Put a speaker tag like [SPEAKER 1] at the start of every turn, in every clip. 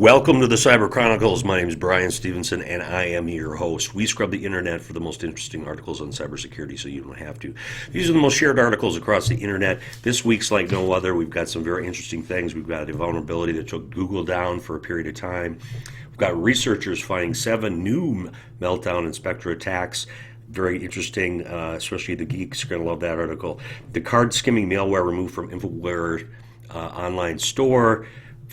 [SPEAKER 1] Welcome to the Cyber Chronicles. My name is Brian Stevenson, and I am your host. We scrub the internet for the most interesting articles on cybersecurity, so you don't have to. These are the most shared articles across the internet. This week's like no other. We've got some very interesting things. We've got a vulnerability that took Google down for a period of time. We've got researchers finding 7 new Meltdown and Spectre attacks. Very interesting, especially the geeks are going to love that article. The card skimming malware removed from InfoWars online store.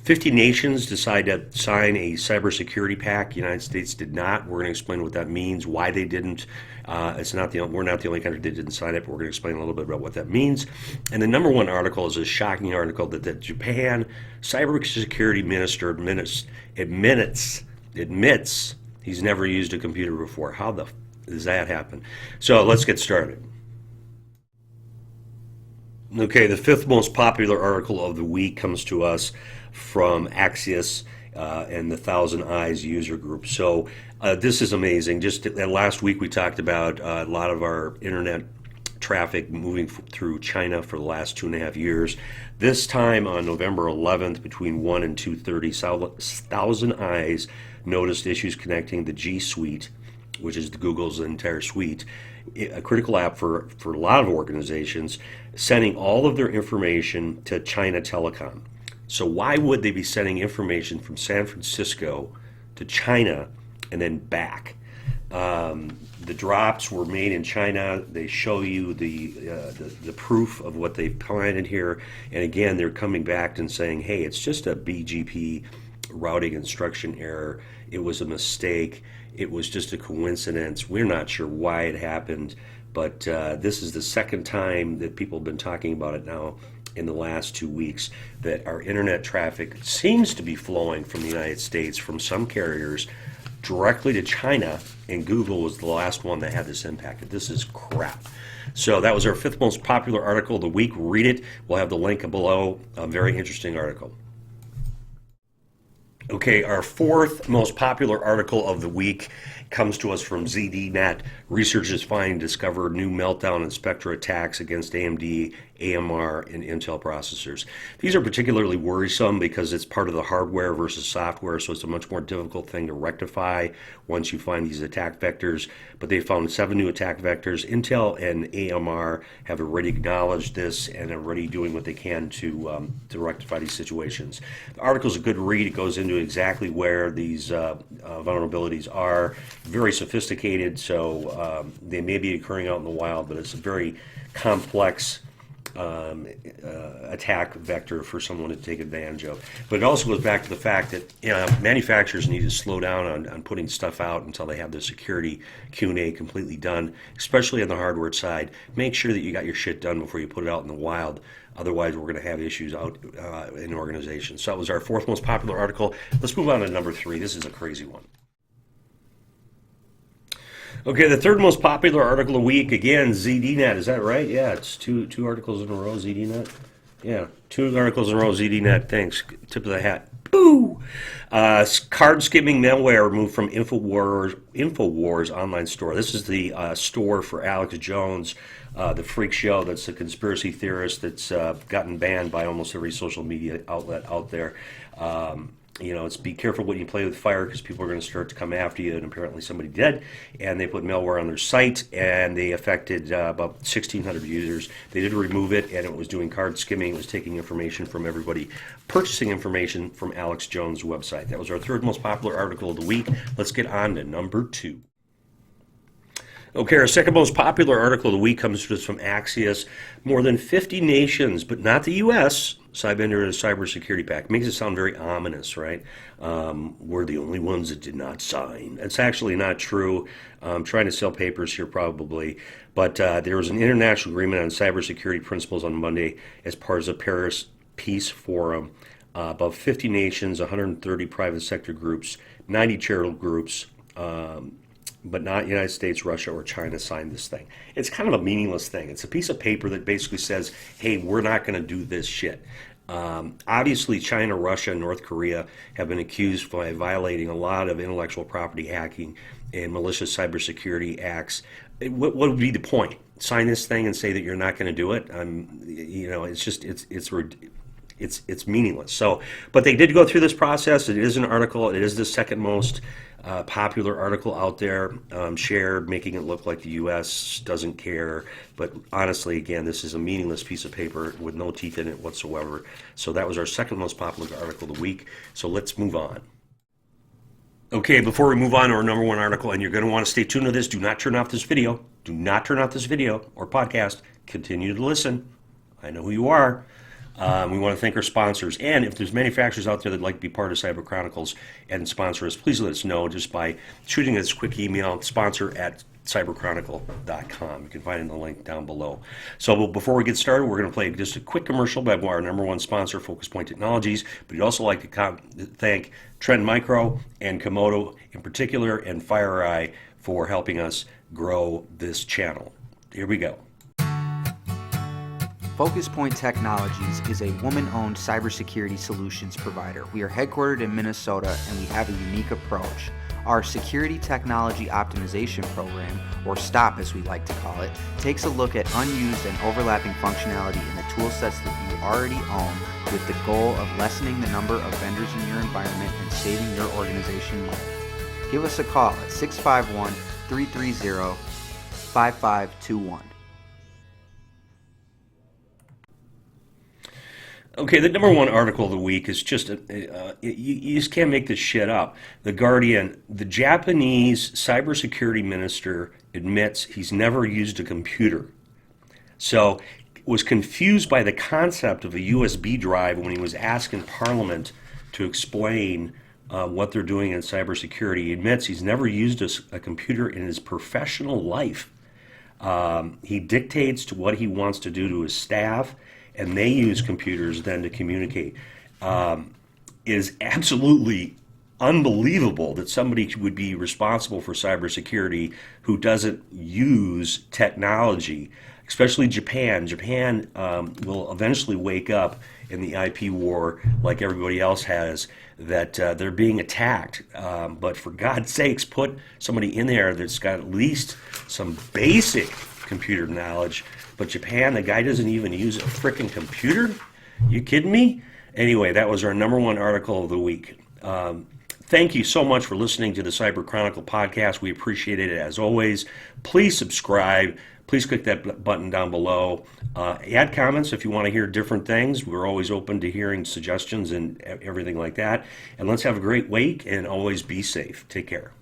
[SPEAKER 1] 50 nations decide to sign a cybersecurity pact. The United States did not. We're going to explain what that means, why they didn't. We're not the only country that didn't sign it, but we're going to explain a little bit about what that means. And the number one article is a shocking article that the Japan cybersecurity minister admits he's never used a computer before. How the does that happen? So let's get started. Okay, the 5th most popular article of the week comes to us from Axios and the Thousand Eyes user group. So this is amazing. Just last week we talked about a lot of our internet traffic moving through China for the last 2.5 years. This time on November 11th between 1 and 2:30, Thousand Eyes noticed issues connecting the G Suite, which is Google's entire suite, a critical app for a lot of organizations, sending all of their information to China Telecom. So why would they be sending information from San Francisco to China and then back? The drops were made in China. They show you the proof of what they planted here. And again, they're coming back and saying, hey, it's just a BGP routing instruction error. It was a mistake. It was just a coincidence. We're not sure why it happened, but this is the second time that people have been talking about it now in the last 2 weeks, that our internet traffic seems to be flowing from the United States, from some carriers, directly to China, and Google was the last one that had this impact. This is crap. So that was our 5th most popular article of the week. Read it. We'll have the link below. A very interesting article. Okay, our 4th most popular article of the week comes to us from ZDNet. Researchers find and discover new Meltdown and Spectre attacks against AMD, AMR, and Intel processors. These are particularly worrisome because it's part of the hardware versus software, so it's a much more difficult thing to rectify once you find these attack vectors. But they found 7 new attack vectors. Intel and AMR have already acknowledged this and are already doing what they can to rectify these situations. The article is a good read. It goes into exactly where these vulnerabilities are. Very sophisticated, so they may be occurring out in the wild, but it's a very complex attack vector for someone to take advantage of. But it also goes back to the fact that manufacturers need to slow down on putting stuff out until they have the security Q&A completely done, especially on the hardware side. Make sure that you got your shit done before you put it out in the wild. Otherwise, we're going to have issues out in organizations. So that was our 4th most popular article. Let's move on to number 3. This is a crazy one. Okay, the 3rd most popular article of the week, again, ZDNet. Is that right? Yeah, it's two articles in a row, ZDNet. Yeah, 2 articles in a row, ZDNet. Thanks. Tip of the hat. Boo! Card skimming malware removed from InfoWars online store. This is the store for Alex Jones, the freak show that's a conspiracy theorist that's gotten banned by almost every social media outlet out there. It's be careful when you play with fire because people are going to start to come after you, and apparently somebody did, and they put malware on their site, and they affected about 1,600 users. They did remove it, and it was doing card skimming. It was taking information from everybody, purchasing information from Alex Jones' website. That was our 3rd most popular article of the week. Let's get on to number 2. Okay, our 2nd most popular article of the week comes to us from Axios. More than 50 nations, but not the U.S., signed into a cybersecurity pact. Makes it sound very ominous, right? We're the only ones that did not sign. It's actually not true. I'm trying to sell papers here probably. But there was an international agreement on cybersecurity principles on Monday as part of the Paris Peace Forum. About 50 nations, 130 private sector groups, 90 charitable groups, but not United States, Russia, or China signed this thing. It's kind of a meaningless thing. It's a piece of paper that basically says, hey, we're not going to do this shit. Obviously, China, Russia, and North Korea have been accused by violating a lot of intellectual property hacking and malicious cybersecurity acts. What would be the point? Sign this thing and say that you're not going to do it? it's meaningless. So, but they did go through this process. It is an article. It is the second most popular article out there, shared, making it look like the U.S. doesn't care. But honestly, again, this is a meaningless piece of paper with no teeth in it whatsoever. So that was our second most popular article of the week. So let's move on. Okay, before we move on to our number one article, and you're going to want to stay tuned to this, do not turn off this video. Do not turn off this video or podcast. Continue to listen. I know who you are. We want to thank our sponsors. And if there's manufacturers out there that'd like to be part of Cyber Chronicles and sponsor us, please let us know just by shooting us a quick email, sponsor@cyberchronicle.com. You can find the link down below. So before we get started, we're going to play just a quick commercial by our number one sponsor, Focus Point Technologies. But we'd also like to thank Trend Micro and Komodo in particular, and FireEye for helping us grow this channel. Here we go.
[SPEAKER 2] Focus Point Technologies is a woman-owned cybersecurity solutions provider. We are headquartered in Minnesota, and we have a unique approach. Our Security Technology Optimization Program, or STOP as we like to call it, takes a look at unused and overlapping functionality in the tool sets that you already own with the goal of lessening the number of vendors in your environment and saving your organization money. Give us a call at 651-330-5521.
[SPEAKER 1] Okay, the number one article of the week is just, you just can't make this shit up. The Guardian, the Japanese cybersecurity minister admits he's never used a computer. So, was confused by the concept of a USB drive when he was asked in Parliament to explain what they're doing in cybersecurity. He admits he's never used a computer in his professional life. He dictates to what he wants to do to his staff, and they use computers then to communicate. It is absolutely unbelievable that somebody would be responsible for cybersecurity who doesn't use technology, especially Japan. Japan will eventually wake up in the IP war like everybody else has, that they're being attacked. But for God's sakes, put somebody in there that's got at least some basic computer knowledge. But Japan, the guy doesn't even use a frickin' computer? You kidding me? Anyway, that was our number one article of the week. Thank you so much for listening to the Cyber Chronicle podcast. We appreciate it as always. Please subscribe. Please click that button down below. Add comments if you want to hear different things. We're always open to hearing suggestions and everything like that. And let's have a great week, and always be safe. Take care.